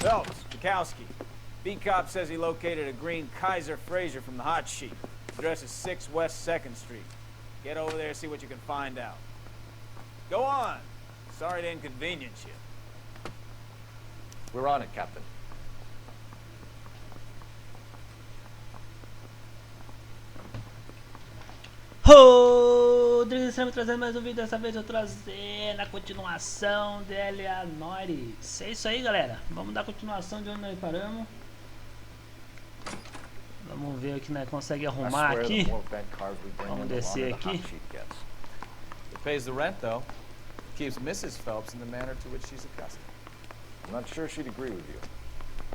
Phelps, Bukowski. B-Cop says he located a green Kaiser Fraser from the hot sheet. Address is 6 West 2nd Street. Get over there and see what you can find out. Go on. Sorry to inconvenience you. We're on it, Captain. Deslize, estamos trazendo mais um vídeo. Dessa vez eu trazendo a continuação de L.A NOIRE. É isso aí, galera. Vamos dar continuação de onde nós paramos. Vamos ver o que nós conseguimos arrumar aqui. Vamos descer aqui. It pays the rent, though. Keeps Mrs. Phelps in the manner to which she's accustomed. I'm not sure she'd agree with you.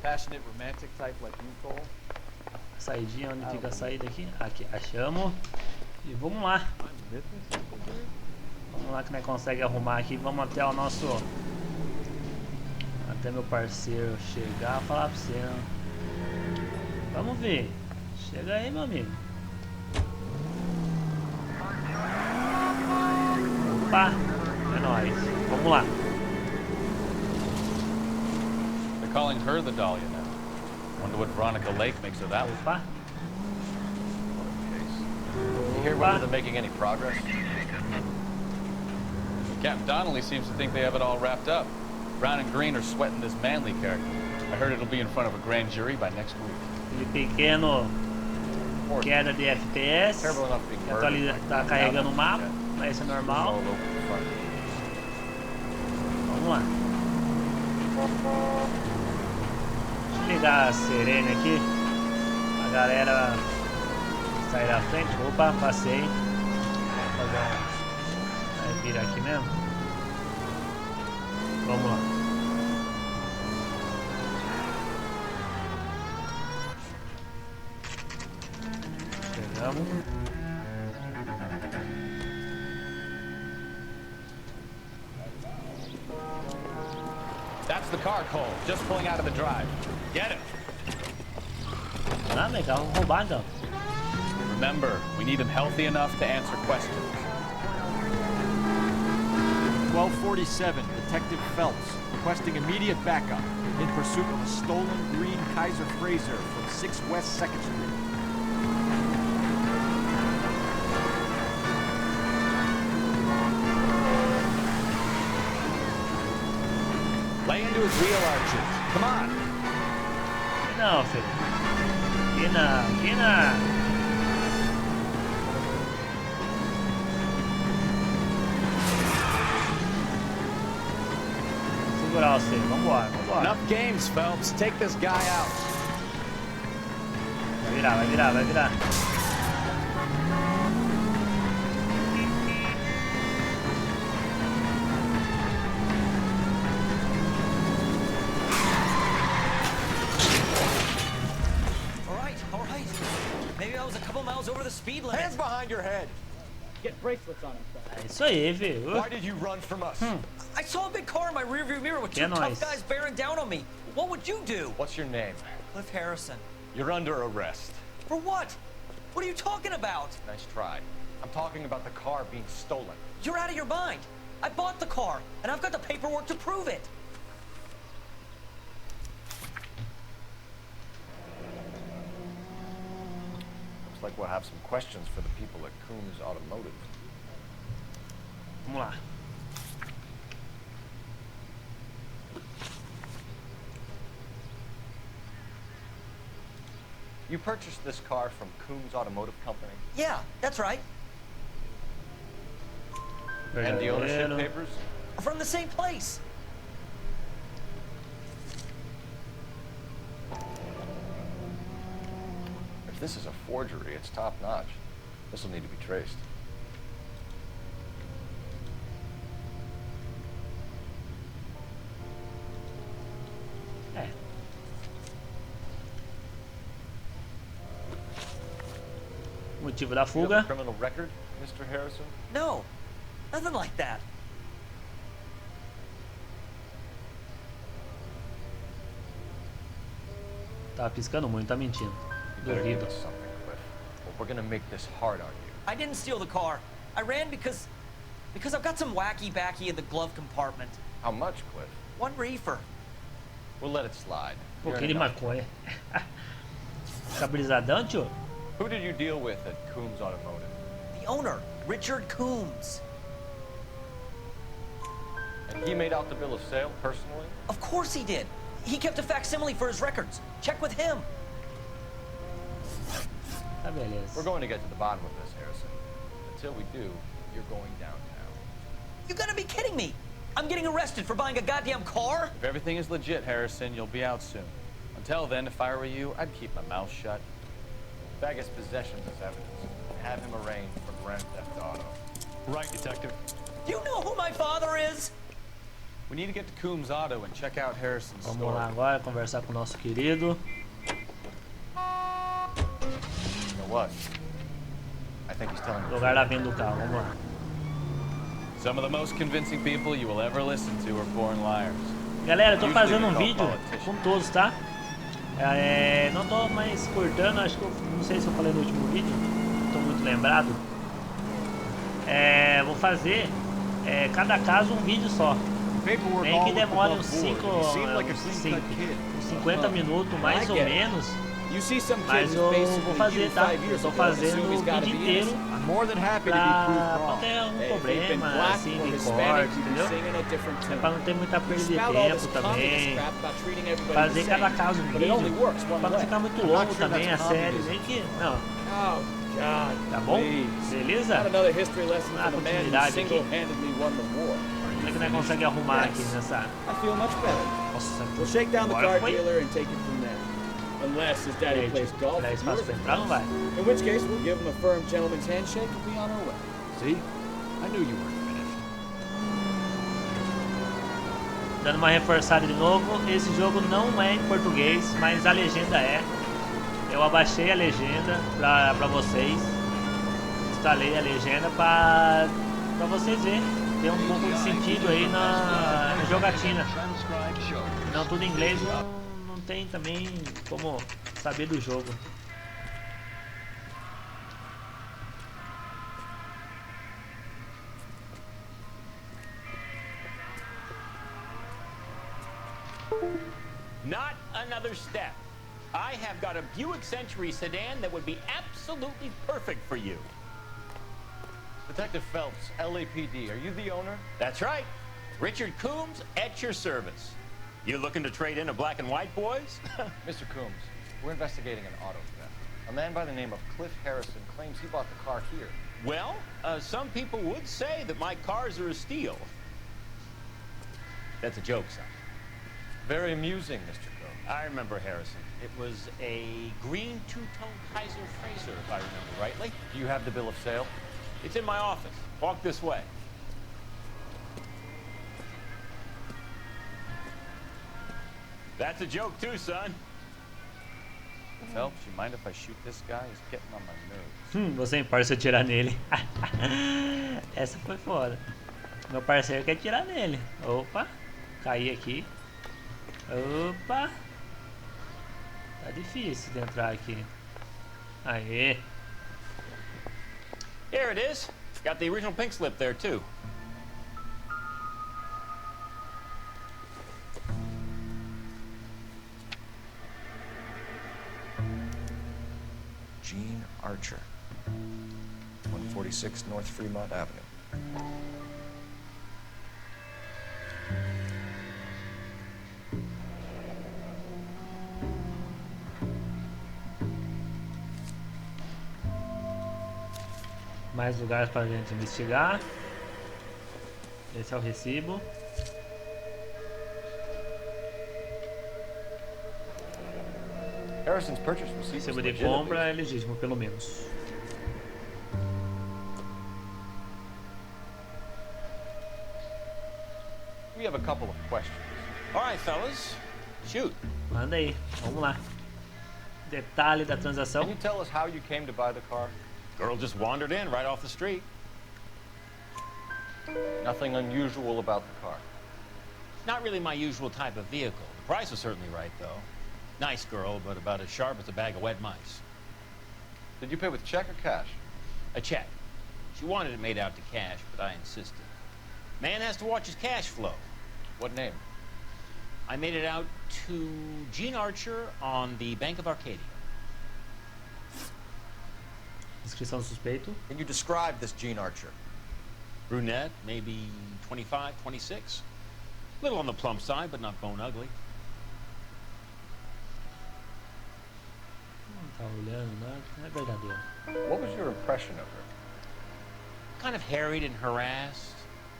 Passionate, romantic type like you, Cole. Saidinha, onde fica a saída aqui? Aqui, achamos. E vamos lá. Vamos lá que nós conseguimos arrumar aqui. Vamos até o nosso... Até meu parceiro chegar e falar pra você, né? Vamos ver. Chega aí, meu amigo. Opa! É nóis. Vamos lá. They're calling her the Dahlia now. Wonder what Veronica Lake makes of that one. Opa! You hear whether they're making any progress? Captain Donnelly seems to think they have it all wrapped up. Brown and Green are sweating this Manley character. I heard it'll be in front of a grand jury by next week. Pequeno, queda de FPS. Tá carregando o mapa, mas isso é normal. Vamos lá. Deixa eu ligar a sirene aqui. A galera sair da frente. Opa, passei. Vai virar aqui mesmo. Vamos lá. Chegamos. That's the car, Cole. Just pulling out of the drive. Get it. Ah, legal. Vamos roubar então. Remember, we need him healthy enough to answer questions. 1247, Detective Phelps, requesting immediate backup in pursuit of a stolen green Kaiser Fraser from 6 West 2nd Street. Lay into his wheel arches. Come on. Não, filho. Aqui não, aqui não. Segurar você, vambora, vambora. Enough games, Phelps. Take this guy out. Vai virar, vai virar, vai virar. All right. Maybe I was a couple miles over the speed limit. Hands behind your head! Get bracelets on him. É isso aí, viu? Why did you run from us? I saw a big car in my rearview mirror with two tough guys bearing down on me. What would you do? What's your name? Cliff Harrison. You're under arrest. For what? What are you talking about? Nice try. I'm talking about the car being stolen. You're out of your mind. I bought the car, and I've got the paperwork to prove it. Looks like we'll have some questions for the people at Coombs Automotive. Vamos lá. You purchased this car from Coombs Automotive Company? Yeah, that's right. And the ownership papers? From the same place. If this is a forgery, it's top-notch. This will need to be traced. É. Motivo da You have a fuga. criminal record, Mr. Harrison? No, nothing like that. Tava piscando muito, tá mentindo. You better give Duvido. us something, Cliff. Or we're gonna make this hard on you. I didn't steal the car. I ran because I've got some wacky backy in the glove compartment. How much, Cliff? 1 reefer. We'll let it slide. Um You're pouquinho de in enough. maconha. Tá brisadão, tio? Who did you deal with at Coombs Automotive? The owner, Richard Coombs. And he made out the bill of sale personally? Of course he did. He kept a facsimile for his records. Check with him. Tá beleza. We're going to get to the bottom of this, Harrison. Until we do, you're going downtown. You gotta be kidding me. I'm getting arrested for buying a goddamn car? If everything is legit, Harrison, you'll be out soon. Until then, if I were you, I'd keep my mouth shut. Bag his possessions as evidence. And have him arraigned for grand theft auto. Right, detective. Do you know who my father is? We need to get to Coombs Auto and check out Harrison's Vamos store. lá agora conversar com o nosso querido. You know what? I think he's telling the Lugar truth. da venda do carro, vamos lá. Some of the most convincing people you will ever listen to are born liars. Galera, eu tô fazendo um vídeo com todos, tá? Não tô mais cortando, acho que eu não sei se eu falei no último vídeo, não tô muito lembrado. Vou fazer cada caso um vídeo só. Paperwork Nem all que looked demore above uns board. 5 You seemed like a clean-cut kid. 50 minutos, mais ou menos. You see some kid Mas who's eu basically vou you fazer, tá? 5 Eu years tô ago and fazendo assume he's o gotta vídeo be inteiro innocent. I'm more than happy to be proved pra wrong. ter algum Hey, if he'd been problema black assim or de Hispanic, corte, you'd be entendeu? singing a different É tune. pra não ter muita perda de Spout all tempo this também. communist crap about treating everybody Fazer the cada same, caso um but it only vídeo, works one pra não way. ficar muito I'm longo not sure também a that's série, communism. nem que... Não, Oh, God, tá bom? please. Beleza? Not another history lesson Ah, from the man who continuidade aqui. single-handedly won the war. Como é que nós conseguimos arrumar aqui nessa... I feel much better. Nossa, We'll shake down the agora car foi. dealer and take it from there. Unless his daddy plays golf. Dá with espaço yours. pra entrar, não vai. In which case, we'll give him a firm gentleman's handshake and be on our way. See? I knew you weren't finished. Dando uma reforçada de novo, esse jogo não é em português, mas a legenda é. Eu abaixei a legenda pra vocês. Instalei a legenda pra vocês verem. Tem um pouco de sentido aí na jogatina. Não tudo em inglês, não tem também como saber do jogo. Not another step. I have got a Buick Century sedan that would be absolutely perfect for you. Detective Phelps, LAPD, are you the owner? That's right. Richard Coombs at your service. You looking to trade in a black and white, boys? Mr. Coombs, we're investigating an auto theft. A man by the name of Cliff Harrison claims he bought the car here. Well, some people would say that my cars are a steal. That's a joke, son. Very amusing, Mr. Coombs. I remember Harrison. It was a green two-tone Kaiser Frazer, if I remember rightly. Do you have the bill of sale? It's in my office. Walk this way. That's a joke too, son. Phelps, you mind if I shoot this guy? He's getting on my nerves. Você importa se eu tirar nele. Essa foi foda. Meu parceiro quer tirar nele. Opa, caí aqui. Opa, tá difícil de entrar aqui. Aê. Here it is. Got the original pink slip there too. Gene Archer, 146 North Fremont Avenue. Mais lugares pra gente investigar. Esse é o recibo. Harrison's purchase receipt was Recibo de legit, at compra least. é legítimo, pelo menos. We have a couple of questions. All right, fellas. Shoot. Manda aí, vamos lá. Detalhe da transação. Can you tell us how you came to buy the car? Girl just wandered in right off the street. Nothing unusual about the car. Not really my usual type of vehicle. The price was certainly right, though. Nice girl, but about as sharp as a bag of wet mice. Did you pay with check or cash? A check. She wanted it made out to cash, but I insisted. Man has to watch his cash flow. What name? I made it out to Gene Archer on the Bank of Arcadia. Descrição do suspeito. Can you describe this Gene Archer? Brunette, maybe 25, 26. Little on the plump side, but not bone ugly. Tá olhando, né? É verdadeiro. What was your impression of her? Kind of harried and harassed.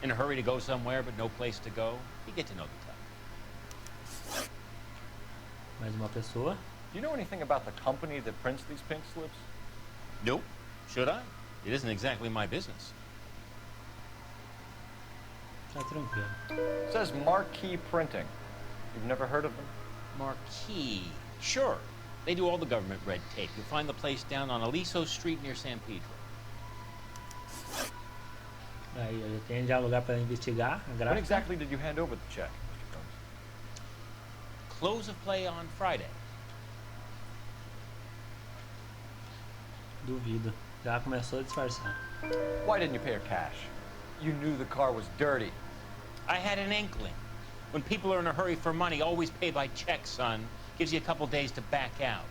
In a hurry to go somewhere, but no place to go. You get to know the type. Mais uma pessoa. Do you know anything about the company that prints these pink slips? Nope. Should I? It isn't exactly my business. Tá tranquilo. It says Marquee Printing. You've never heard of them? Marquee. Sure. They do all the government red tape. You'll find the place down on Aliso Street near San Pedro. Aí eu tenho já lugar para investigar a When gráfica. exactly did you hand over the check, Mr. Combs? Close of play on Friday. Duvido. Já começou a disfarçar. Why didn't you pay her cash? You knew the car was dirty. I had an inkling. When people are in a hurry for money, always pay by check, son. Gives you a couple days to back out.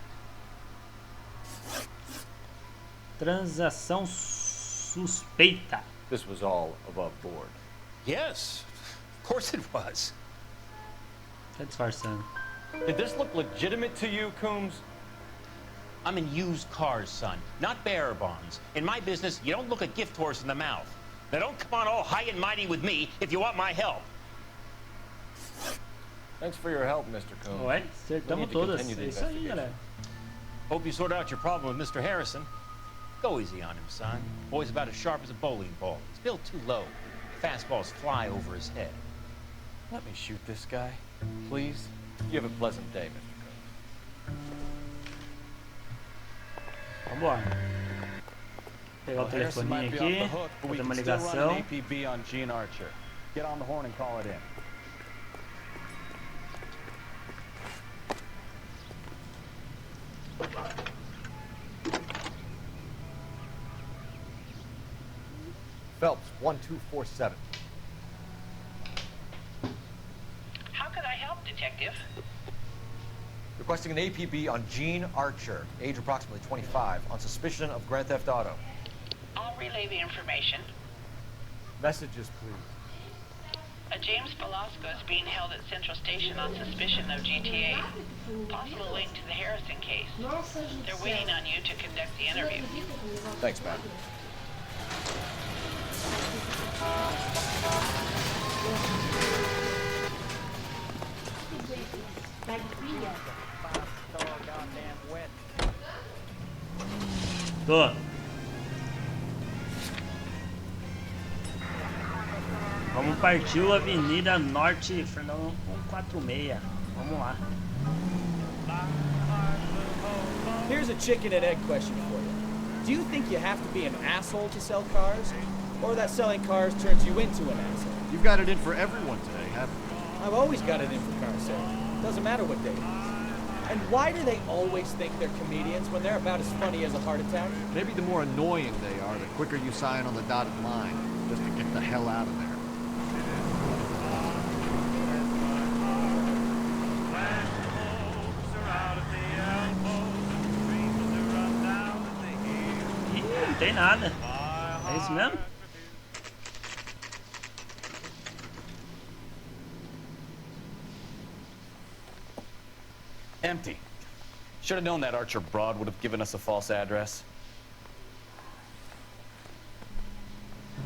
Transação suspeita. This was all above board. Yes, of course it was. Tá disfarçando. Did this look legitimate to you, Coombs? I'm in used cars, son, not bearer bonds. In my business, you don't look a gift horse in the mouth. Now don't come on all high and mighty with me if you want my help. Thanks for your help, Mr. Coombs. Ué, acertamos todas. continue the É isso aí, investigation. galera. Hope you sort out your problem with Mr. Harrison. Go easy on him, son. Boy's about as sharp as a bowling ball. He's built too low. Fastballs fly over his head. Let me shoot this guy, please. You have a pleasant day, Mr. Combs. Vambora. Pegar o Harrison telefoninho might be aqui. off the hook, but we Fazer uma can still run ligação. an APB on Gene Archer. Get on the horn and call it in. Phelps, 1247. How can I help, Detective? Requesting an APB on Gene Archer, age approximately 25, on suspicion of Grand Theft Auto. I'll relay the information. Messages, please. A James Velasco is being held at Central Station on suspicion of GTA. Possible link to the Harrison case. They're waiting on you to conduct the interview. Thanks, Matt. Tô. Vamos partir a Avenida Norte, Fernando 146. Vamos lá. Here's a chicken and egg question for you. Do you think you have to be an asshole to sell cars? Or that selling cars turns you into an asshole? You've got it in for everyone today, haven't you? I've always got it in for car sales. Doesn't matter what day it is. And why do they always think they're comedians when they're about as funny as a heart attack? Maybe the more annoying they are, the quicker you sign on the dotted line, just to get the hell out of there. Ih, não tem nada. É isso mesmo? Empty. Should have known that Archer broad would have given us a false address.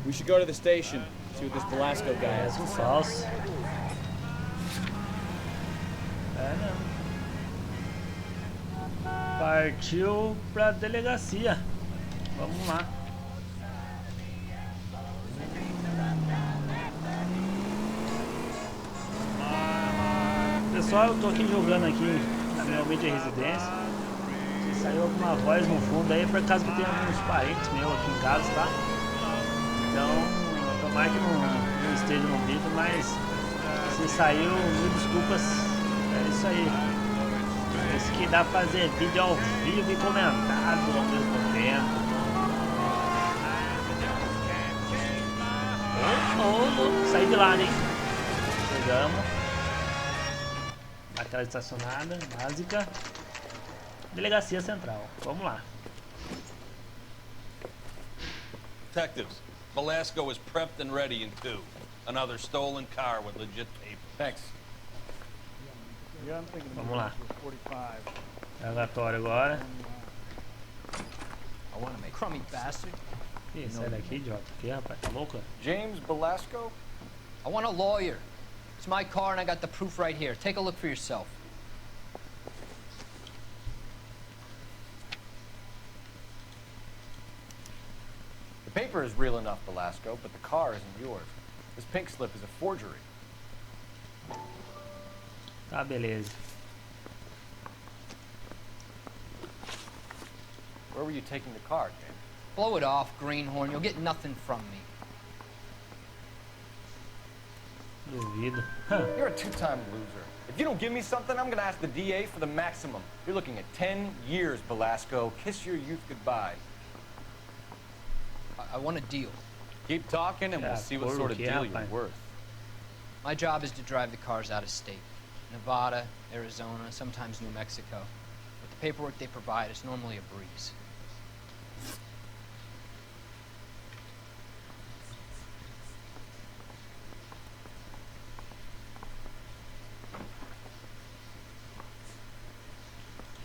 We should go to the station, see what this Velasco guy has. Parece falso. É mesmo. Partiu pra delegacia. Vamos lá. Pessoal, eu tô aqui jogando aqui na minha mídia residência. Se saiu alguma voz no fundo aí, por causa que tem alguns parentes meus aqui em casa, tá? Então, tomara que não esteja no vídeo, mas se saiu, mil desculpas. É isso aí. Esse que dá pra fazer vídeo ao vivo e comentado ao mesmo tempo. Sai de lá, hein? Chegamos. aquela estacionada básica. Delegacia Central. Vamos lá. Detectives, Velasco is prepped and ready in 2. Another stolen car with legit paper. Thanks. Vamos lá. Aleatório agora. I want to make crummy bastard. Ih, sai daqui, idiota. Que rapaz, tá louco? James Velasco? I want a lawyer. It's my car and I got the proof right here. Take a look for yourself. The paper is real enough, Velasco, but the car isn't yours. This pink slip is a forgery. Tá, beleza. Where were you taking the car, James? Blow it off, greenhorn. You'll get nothing from me. Duvido. You're a two-time loser. If you don't give me something, I'm gonna ask the DA for the maximum. You're looking at 10 years, Velasco. Kiss your youth goodbye. I want a deal. Keep talking and we'll see what sort of deal you're worth. My job is to drive the cars out of state. Nevada, Arizona, sometimes New Mexico. With the paperwork they provide, it's normally a breeze.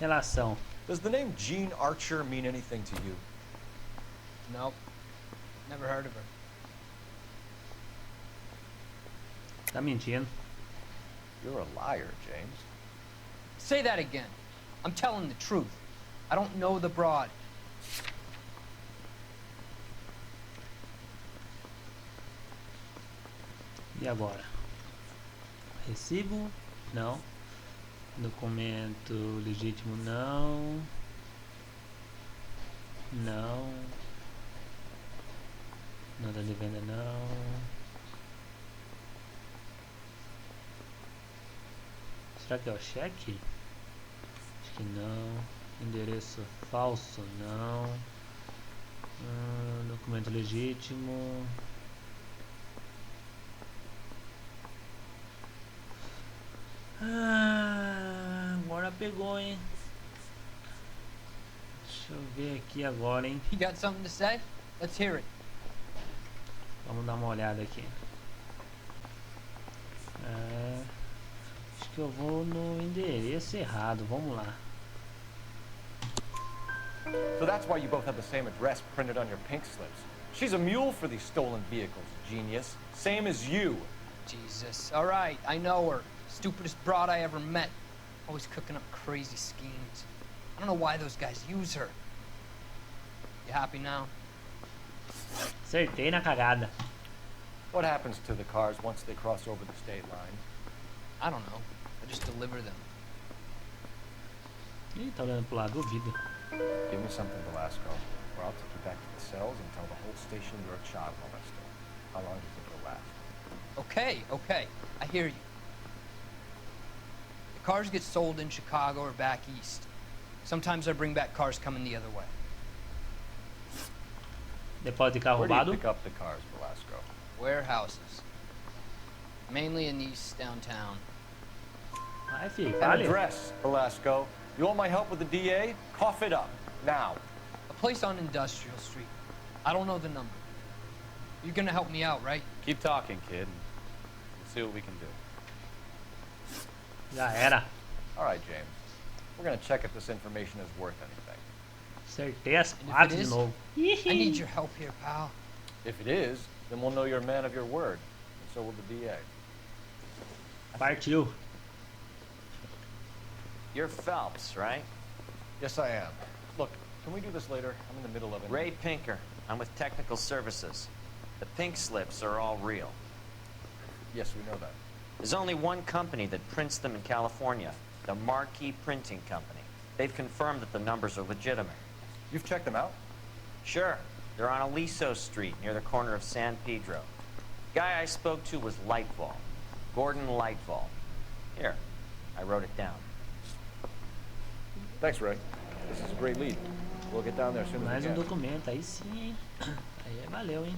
Relação. Does the name Jean Archer mean anything to you? Nope. Never heard of her. Tá mentindo. You're a liar, James. Say that again. I'm telling the truth. I don't know the broad. E agora? Recibo? Não. Documento legítimo? Não. Não. Nota de venda? Não. Será que é o cheque? Acho que não. Endereço falso? Não. Documento legítimo. Agora pegou, hein? Deixa eu ver aqui agora, hein? You got something to say? Let's hear it. Vamos dar uma olhada aqui. Acho que eu vou no endereço errado. Vamos lá. So that's why you both have the same address printed on your pink slips. She's a mule for these stolen vehicles, genius. Same as you. Jesus. All right, I know her. Stupidest broad I ever met. Always cooking up crazy schemes. I don't know why those guys use her. You happy now? Acertei na cagada. What happens to the cars once they cross over the state line? I don't know. I just deliver them. Ih, tá olhando pro lado, duvido. Give me something, Velasco, or I'll take you back to the cells and tell the whole station you're a child molester. How long do you think it'll last? Okay, okay. I hear you. The cars get sold in Chicago or back east. Sometimes I bring back cars coming the other way. Depósito de carro Where do you roubado. pick up the cars, Velasco? Warehouses. Mainly in East downtown. Ai, filho, An fale. address, Velasco. You want my help with the DA? Cough it up, now. A place on Industrial Street. I don't know the number. You're gonna help me out, right? Keep talking, kid. We'll see what we can do. Já era. All right, James. We're gonna check if this information is worth anything. Acertei as And if quatro it de is, novo. I need your help here, pal. If it is, then we'll know you're a man of your word, and so will the DA. Partiu. You're Phelps, right? Yes, I am. Look, can we do this later? I'm in the middle of it. Ray Pinker. I'm with Technical Services. The pink slips are all real. Yes, we know that. There's only one company that prints them in California, the Marquee Printing Company. They've confirmed that the numbers are legitimate. You've checked them out? Sure. They're on Aliso Street, near the corner of San Pedro. The guy I spoke to was Lightfall. Gordon Lightfall. Here, I wrote it down. Thanks, Ray. This is a great lead. We'll get down there as soon as Mais we can. documento, aí sim, hein? Aí valeu, hein?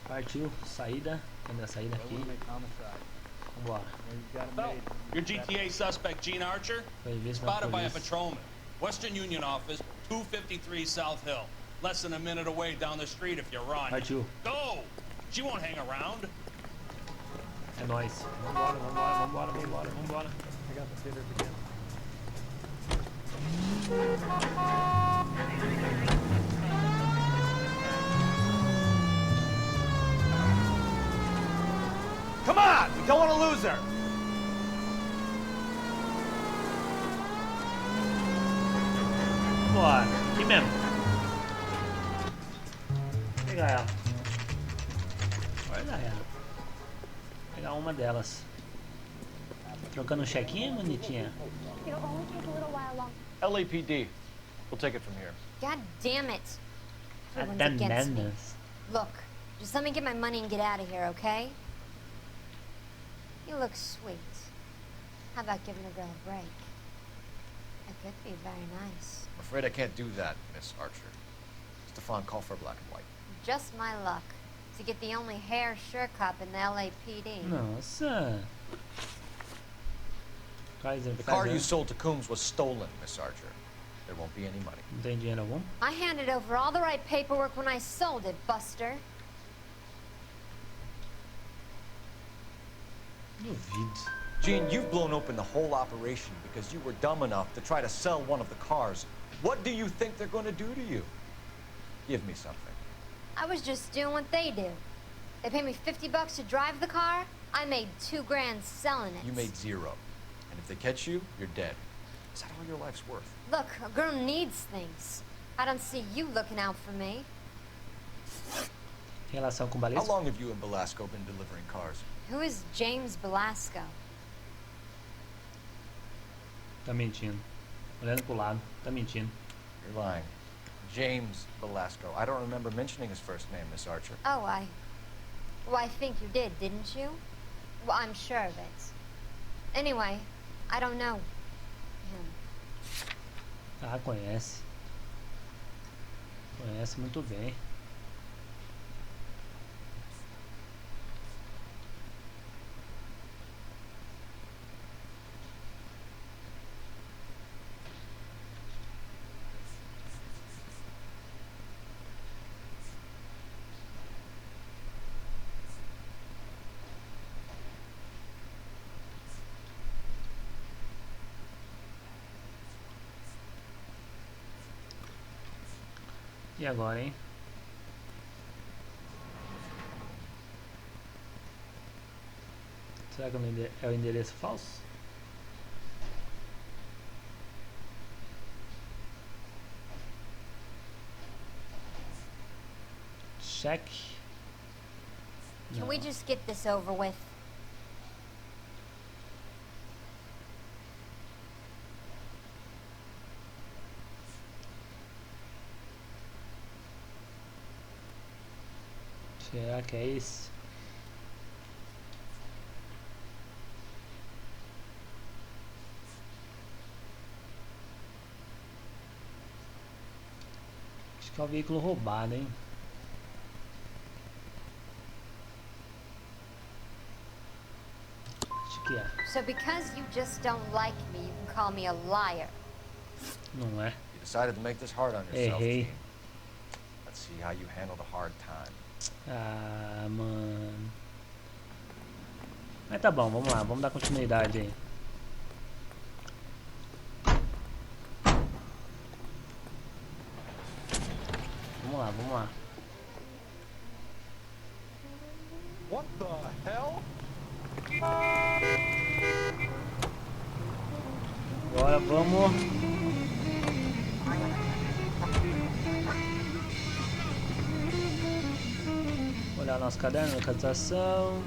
Partiu, saída. Cadê a saída aqui? Vambora. No. Your GTA suspect, Gene Archer, Foi visto na spotted by a polícia. patrolman. Western Union office, 253 South Hill. Less than a minute away down the street if you run. Partiu. Go! She won't hang around. É nóis. Vambora, vambora, vambora, vambora, vambora. Pegar a bateria pequena. Come on! We don't want to lose her! Vambora. Aqui mesmo. Vou pegar ela. Guardar ela. Vou pegar uma delas. Trocando um chequinho, bonitinha. It'll only take a little while longer. LAPD. We'll take it from here. God damn it. Everyone's Até against me. menos. Look, just let me get my money and get out of here, okay? You look sweet. How about giving a girl a break? It could be very nice. I'm afraid I can't do that, Miss Archer. Stefan, call for black and white. Just my luck to get the only hair sure cop in the LAPD. Nossa. Kaiser The car you sold to Coombs was stolen, Miss Archer. There won't be any money. Não tem dinheiro algum? I handed over all the right paperwork when I sold it, Buster. Duvido. Gene, you've blown open the whole operation because you were dumb enough to try to sell one of the cars. What do you think they're going to do to you? Give me something. I was just doing what they do. They paid me $50 to drive the car. I made $2 grand selling it. You made $0. And if they catch you, you're dead. Is that all your life's worth? Look, a girl needs things. I don't see you looking out for me. Relação com How balisco? long have you and Belasco been delivering cars? Who is James Belasco? Tá mentindo. Olhando pro lado. Tá mentindo. You're lying. James Belasco. I don't remember mentioning his first name, Miss Archer. Oh, well, I think you did, didn't you? Well, I'm sure of it. Anyway, I don't know him. Ah, conhece. Conhece muito bem. E agora, hein? Será que é o endereço falso? Check. Can we just get this over with? Será que é isso? Acho que é o veículo roubado, hein? Acho que é. So because you just don't like me, you can call me a liar. Não é. You decided to make this hard on yourself, Errei. Gene. Let's see how you handle the hard time. Ah, mano. Mas tá bom, vamos lá, vamos dar continuidade aí. Vamos lá, vamos lá. What the hell? Agora vamos. Olhar nosso caderno, localização.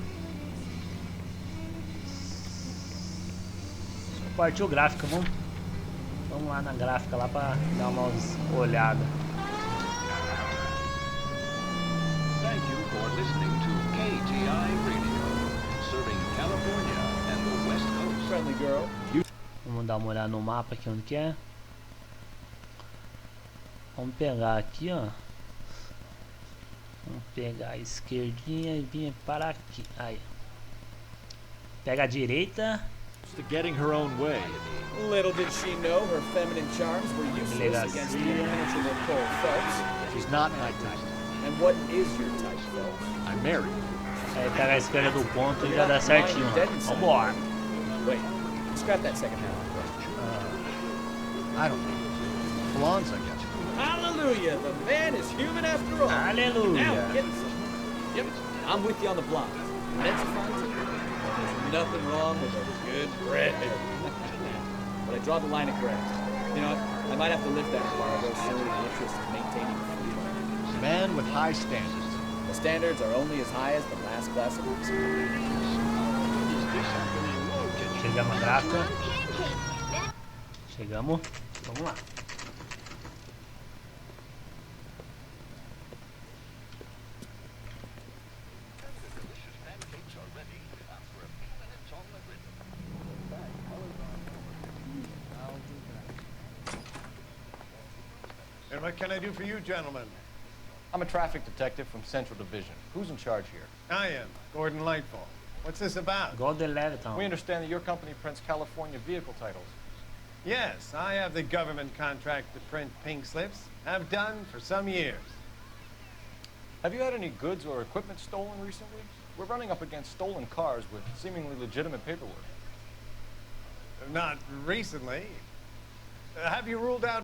Partiu gráfica, vamos lá na gráfica lá pra dar uma olhada. Thank you for listening to KTI Radio, serving California and the West Coast. Friendly girl. Vamos dar uma olhada no mapa aqui onde que é. Vamos pegar aqui, ó. Vamos pegar a esquerdinha e vir para aqui. Aí. Pega a direita. To getting her own way. Little did she know her feminine charms were useless against the impenetrable Cole Phelps. She's not my type. And what is your type, Phelps? I'm married. Aí pega a esquerda do ponto e já dá certinho. Vambora. Wait, scrap that second half. I don't know. Blondes, I guess. Hallelujah! The man is human after all. Hallelujah. Now we're getting somewhere. Yep, I'm with you on the blonde. That's fun too. There's nothing wrong with a good redhead. But I draw the line at gray. You know, I might have to lift that embargo solely in the interest of maintaining the freedom. Man with high standards. The standards are only as high as the last glass of whiskey. Chegamos a gráfica. Chegamos. Vamos lá. And what can I do for you, gentlemen? I'm a traffic detective from Central Division. Who's in charge here? I am, Gordon Lightfall. What's this about? Golden Leviton. We understand that your company prints California vehicle titles. Yes, I have the government contract to print pink slips. Have done for some years. Have you had any goods or equipment stolen recently? We're running up against stolen cars with seemingly legitimate paperwork. Not recently. Have you ruled out...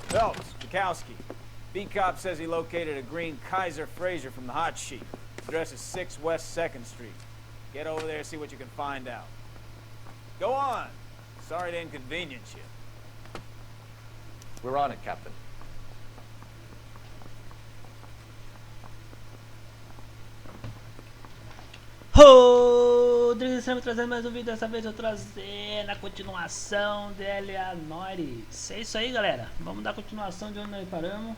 Phelps, Bukowski. B-Cop says he located a green Kaiser Fraser from the hot sheet. Address is 6 West 2nd Street. Get over there, see what you can find out. Go on. Sorry to inconvenience you. We're on it, Captain. Oh, Deslize sempre trazendo mais um vídeo. Dessa vez eu trazendo a continuação de L.A NOIRE. É isso aí, galera. Vamos dar continuação de onde nós paramos.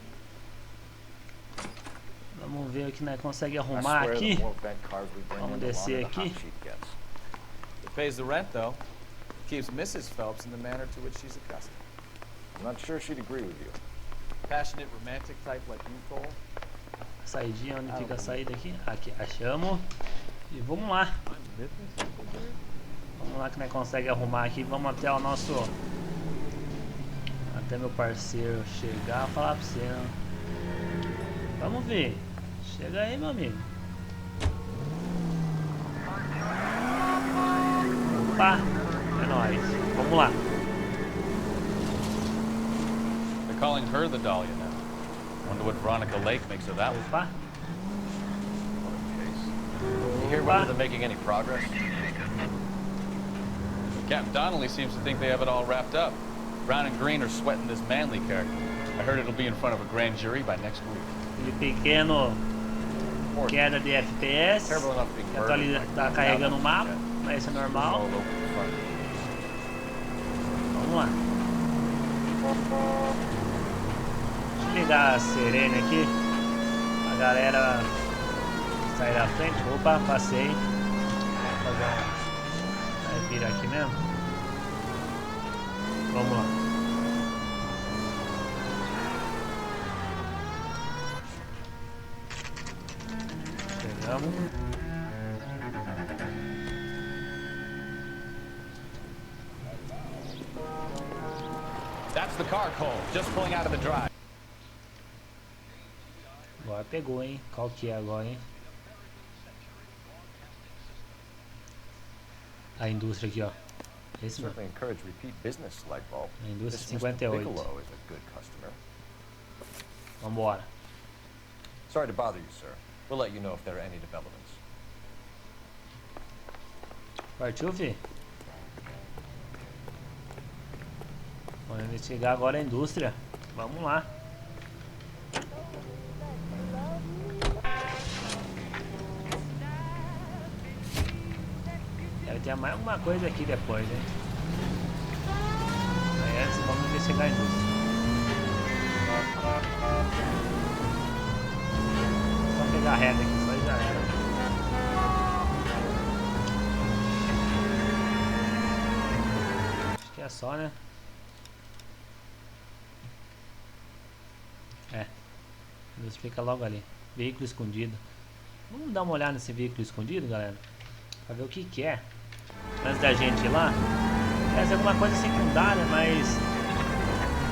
Vamos ver o que nós conseguimos arrumar aqui. Vamos descer aqui. It pays the rent, though. Keeps Mrs. Phelps in the manner to which she's accustomed. I'm not sure she'd agree with you. Passionate, romantic type like you, Cole. Saidinha, onde fica a saída aqui? Aqui, achamos. E vamos lá. Vamos lá que nós conseguimos arrumar aqui. Vamos até o nosso... Até meu parceiro chegar e falar pra você. Né? Vamos ver. Chega aí, meu amigo. Opa! É nóis. Vamos lá. They're calling her the Dahlia now. Wonder what Veronica Lake makes of that one. Opa! You hear whether they're making any progress? Captain Donnelly seems to think they have it all wrapped up. Brown and Green are sweating this manly character. I heard it'll be in front of a grand jury by next week. E pequeno queda de FPS. Tá carregando o mapa, mas isso é normal. Vamos lá. Deixa eu ligar a sirene aqui. A galera sair da frente. Opa, passei. Vai vir aqui mesmo. Vamos lá. Chegamos. That's the car, Cole. Just pulling out of the drive. Agora pegou, hein? Qual que é agora, hein? A indústria aqui, ó. Esse mesmo. Certainly encourage repeat business, Lightbulb. A indústria This Mr. 58. Bigelow is a good customer. Vambora. Sorry to bother you, sir. We'll let you know if there are any developments. Partiu, fi? Vamos investigar agora a indústria. Vamos lá. Deve ter mais alguma coisa aqui depois, hein? Mas antes vamos investigar a indústria. pegar reta aqui, só já era. Acho que é só, né? É. Deus fica logo ali. Veículo escondido. Vamos dar uma olhada nesse veículo escondido, galera. Pra ver o que que é. Antes da gente ir lá. Parece alguma coisa secundária, mas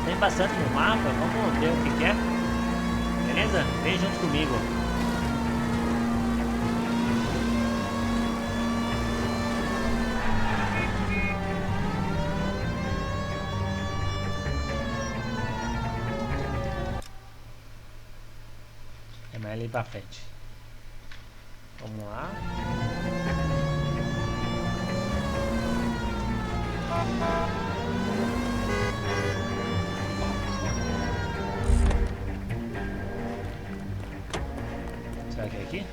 tem bastante no mapa. Vamos ver o que que é. Beleza? Vem junto comigo. É mais ali pra frente. Vamos lá. Será que é aqui?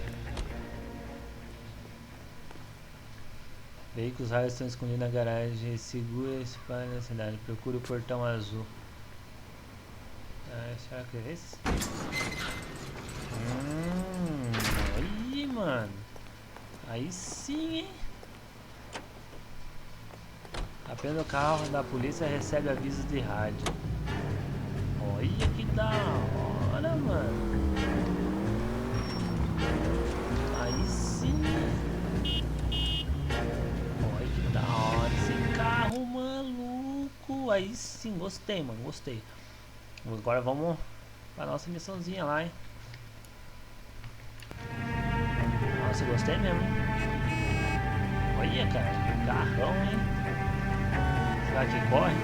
Veículos raros estão escondidos na garagem. Segura esse pai na cidade. Procure o portão azul. Será que é esse? Aí, mano. Aí sim, hein? Apenas o carro da polícia recebe avisos de rádio. Olha que da hora, mano. Aí sim. Olha que da hora esse carro, maluco. Aí sim, gostei, mano, gostei. Agora vamos pra nossa missãozinha lá, hein. Nossa, gostei mesmo, hein? Olha, cara, que carrão, hein? Será que corre?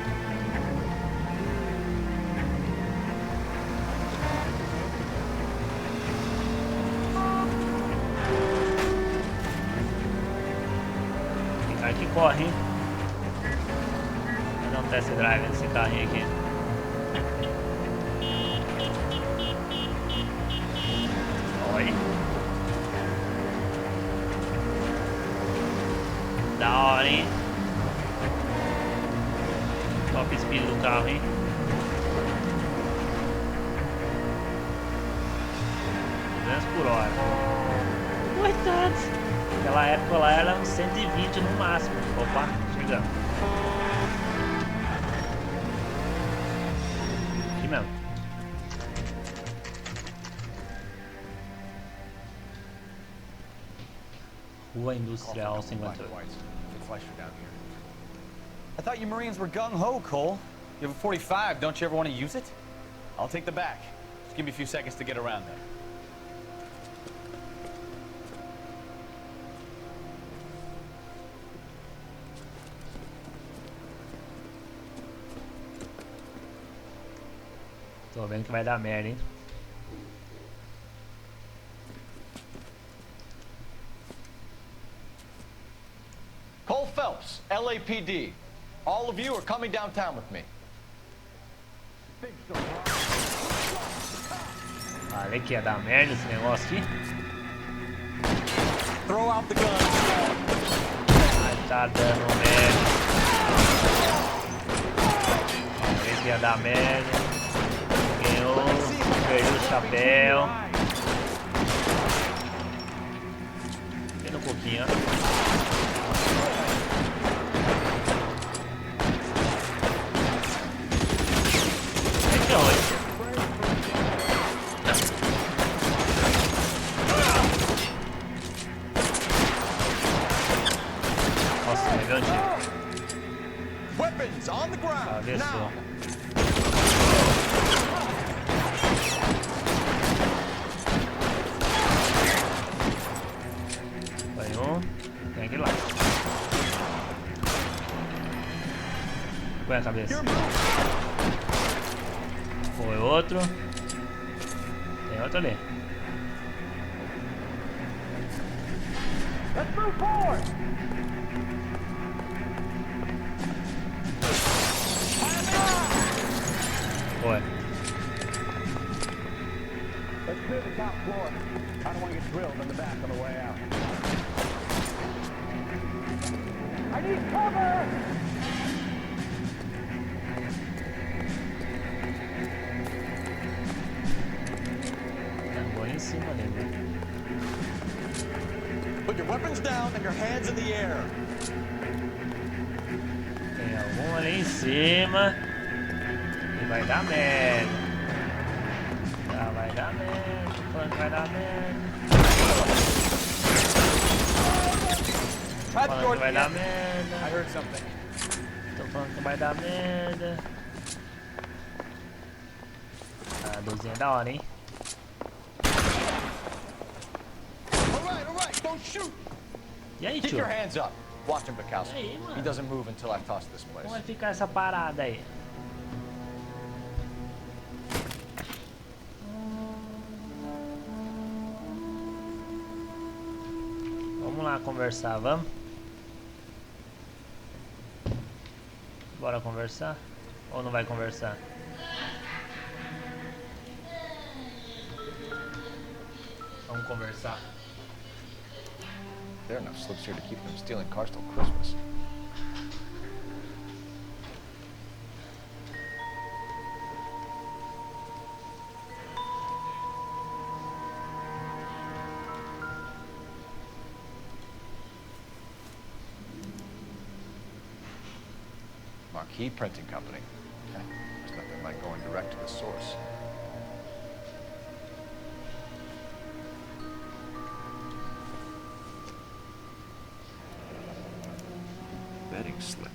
Tem cara que corre, hein? Vou dar um test drive nesse carrinho aqui. Olha. Da hora, hein? Top speed do carro, hein? 200 por hora. Coitados. Naquela época lá era uns 120 no máximo. Opa, chegamos. Aqui mesmo. Rua Industrial 58. I thought you Marines were gung-ho, Cole. You have a 45, don't you ever want to use it? I'll take the back. Just give me a few seconds to get around there. Tô vendo que vai dar merda, hein? Cole Phelps, LAPD. All of you are coming downtown with me. Falei que ia dar merda esse negócio aqui. Throw out the guns. Ai, tá dando merda. Falei que ia dar merda. Ganhou, perdeu o chapéu. Pena um pouquinho, ó. Nossa, levou um tiro. Weapons on the ground. Now. Foi um. Tem aquele lá. Põe a cabeça. Foi outro. Tem outro ali. Let's move forward. Foi. Let's clear the top floor. I don't want to get drilled in the back on the way out. I need cover! Agora em cima dele. Put your weapons down and your hands in the air. Tem algum ali em cima. E vai dar merda. Já vai dar merda. Tô falando que vai dar merda. Tô falando que vai dar merda. I heard something. Tô falando que vai dar merda. A luzinha é da hora, hein? All right, don't shoot. E aí, Keep tio? your hands up. Watch him, Bukowski. E aí, mano? He doesn't move until I toss this place. Como vai ficar essa parada aí? Vamos lá conversar, vamos? Bora conversar? Ou não vai conversar? Vamos conversar. There are enough slips here to keep them stealing cars till Christmas. Marquee Printing Company. There's nothing like going direct to the source. Betting slip.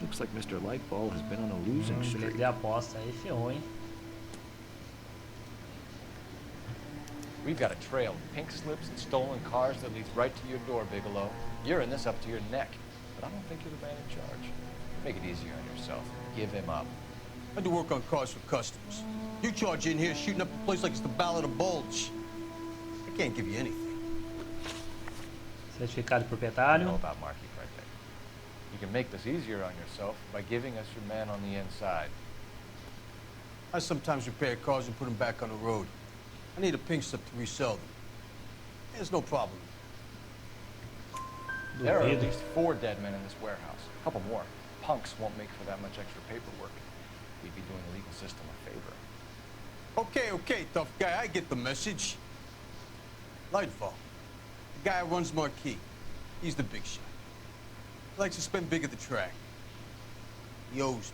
Looks like Mr. Lightball has been on a losing Bilhete streak. de aposta aí, ferrou, hein? We've got a trail of pink slips and stolen cars that leads right to your door, Bigelow. You're in this up to your neck, but I don't think you're the man in charge. Make it easier on yourself. Give him up. I do work on cars for customers. You charge in here shooting up the place like it's the Ballad of Bulge. I can't give you anything. Certificado de I proprietário. know about marquee printing. You can make this easier on yourself by giving us your man on the inside. I sometimes repair cars and put them back on the road. I need a pink slip to resell them. There's no problem. There are at least 4 dead men in this warehouse. A couple more. Punks won't make for that much extra paperwork. We'd be doing the legal system a favor. Okay, tough guy, I get the message. Lightfall, the guy who runs Marquee. He's the big shot. He likes to spend big at the track. He owes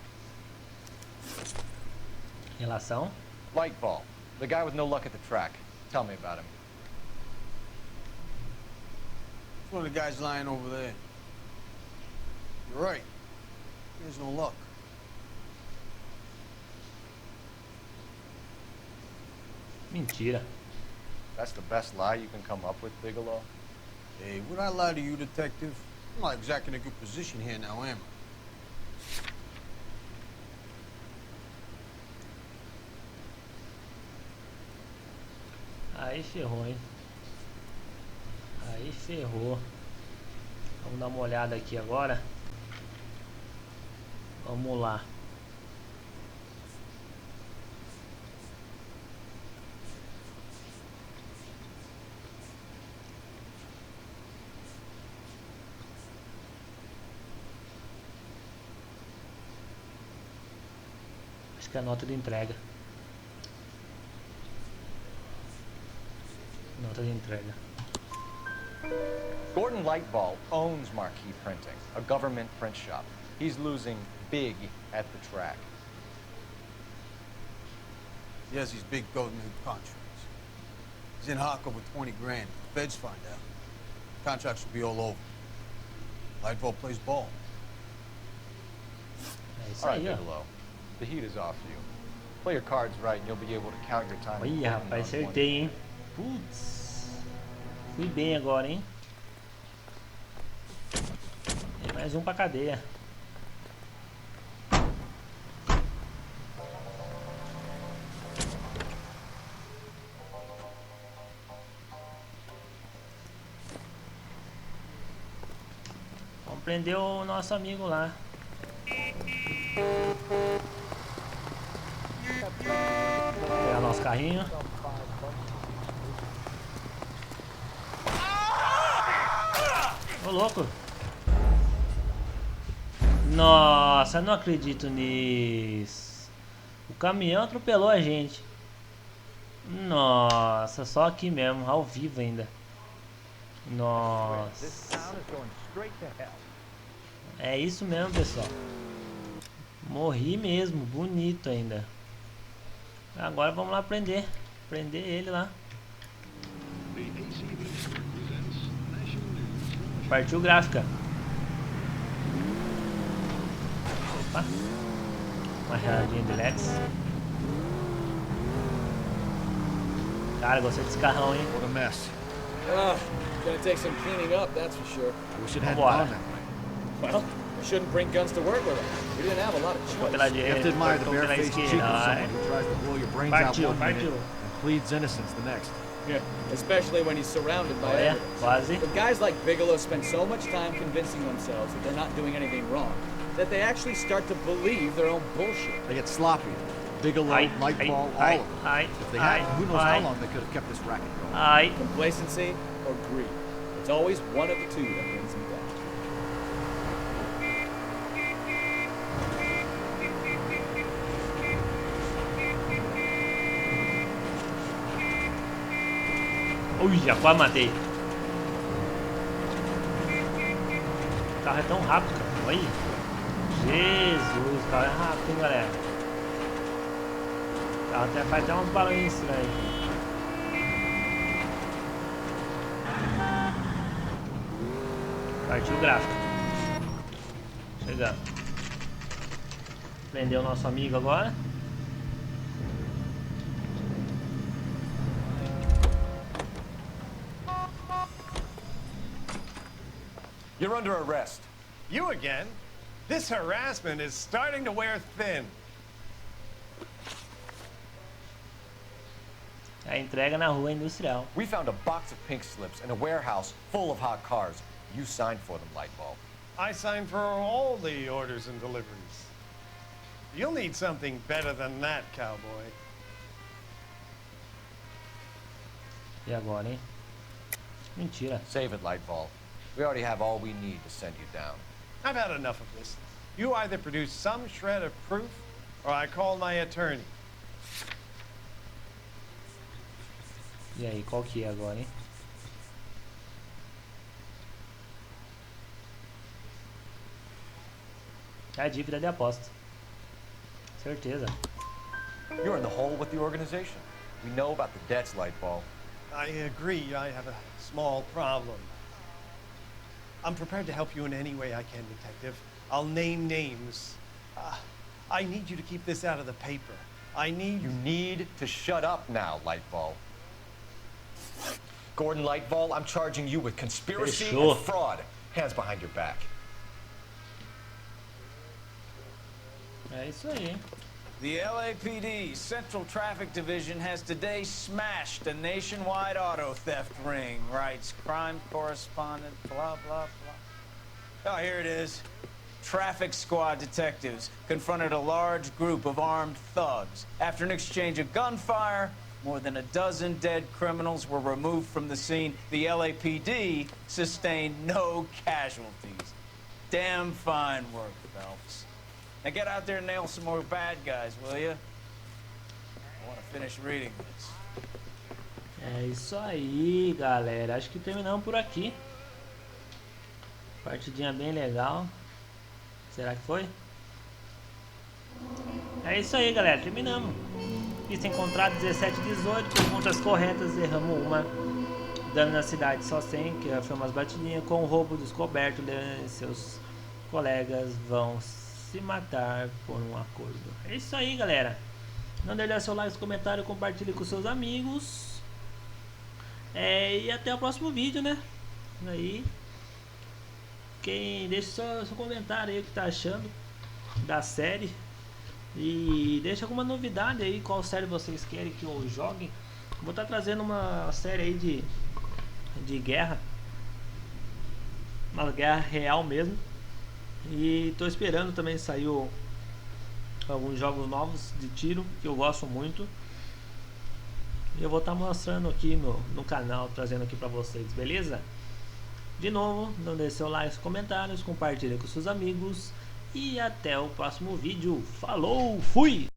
me. Relação. Lightball, the guy with no luck at the track. Tell me about him. It's one of the guys lying over there. You're right. He has no luck. Mentira. That's the best lie you can come up with, Bigelow? Hey, would I lie to you, detective? I'm not exactly in a good position here now, am I? Aí ferrou, hein? Aí ferrou. Vamos dar uma olhada aqui agora. Vamos lá. Acho que é a nota de entrega. Nota de entrega. Gordon Lightball owns Marquee Printing, a government print shop. He's losing big at the track. He has these big government contracts. He's in hock over 20 grand. If the feds find out, contracts will be all over. Lightball plays ball. É isso All right, aí, ó. Bigelow. The heat is off you. Play your cards right and you'll be able to count your time. Olha, rapaz, acertei, hein? Putz. Fui bem agora, hein? Tem mais um pra cadeia. Vamos prender o nosso amigo lá. Pegar nosso carrinho. Ô louco. Nossa, não acredito nisso. O caminhão atropelou a gente. Nossa, só aqui mesmo, ao vivo ainda. Nossa. É isso mesmo, pessoal. Morri mesmo, bonito ainda. Agora vamos lá prender ele lá. Partiu gráfica. Opa. Uma radinha de LEDs. Cara, gostei desse carrão, hein? What a mess. Gonna take some cleaning up, that's for sure. We should head on that way. Well, we shouldn't bring guns to work with them. We didn't have a lot of choice. You have to admire the barefaced cheek of someone who tries to blow your brains out one minute and pleads innocence the next. Yeah, especially when he's surrounded by evidence. But guys like Bigelow spend so much time convincing themselves that they're not doing anything wrong that they actually start to believe their own bullshit. They get sloppy. Bigelow, Lightball, all of them. If they hadn't, who knows how long they could have kept this racket going. Complacency or greed. It's always one of the two that brings them down. Ui, já quase matei. O carro é tão rápido, cara. Olha. Jesus, o carro é rápido, hein, galera. O carro até faz até uns barulhos estranhos. Partiu o gráfico. Chegando. Prendeu o nosso amigo agora. You're under arrest. You again? This harassment is starting to wear thin. A entrega na rua industrial. We found a box of pink slips in a warehouse full of hot cars. You signed for them, Lightball. I signed for all the orders and deliveries. You'll need something better than that, cowboy. E agora, hein? Mentira. Save it, Lightball. We already have all we need to send you down. I've had enough of this. You either produce some shred of proof, or I call my attorney. E aí, qual que é agora, hein? É a dívida de aposta. Certeza. You're in the hole with the organization. We know about the debts, Lightball. I agree. I have a small problem. I'm prepared to help you in any way I can, Detective. I'll name names. I need you to keep this out of the paper. You need to shut up now, Lightball. Gordon Lightball, I'm charging you with conspiracy and fraud. Hands behind your back. É isso aí, hein? The LAPD Central Traffic Division has today smashed a nationwide auto theft ring, writes crime correspondent, blah, blah, blah. Oh, here it is. Traffic squad detectives confronted a large group of armed thugs. After an exchange of gunfire, more than a dozen dead criminals were removed from the scene. The LAPD sustained no casualties. Damn fine work, Phelps. Now get out there and nail some more bad guys, will you? I want to finish reading this. É isso aí, galera. Acho que terminamos por aqui. Partidinha bem legal. Será que foi? É isso aí, galera. Terminamos. Pista encontrada 17 e 18. Perguntas corretas. Erramos uma. Dano na cidade só 100, que foi umas batidinhas. Com o roubo descoberto, Leandro e seus colegas vão se matar por um acordo. É isso aí, galera. Não deixe seu like, seu comentário, compartilhe com seus amigos. E até o próximo vídeo, né? Aí, quem deixa seu comentário aí o que tá achando da série e deixa alguma novidade aí, qual série vocês querem que eu jogue. Vou estar trazendo uma série aí de guerra, uma guerra real mesmo. E tô esperando também sair alguns jogos novos de tiro que eu gosto muito. E eu vou estar mostrando aqui no canal, trazendo aqui pra vocês, beleza? De novo, não deixe seu like, comentários, compartilhe com seus amigos. E até o próximo vídeo. Falou, fui!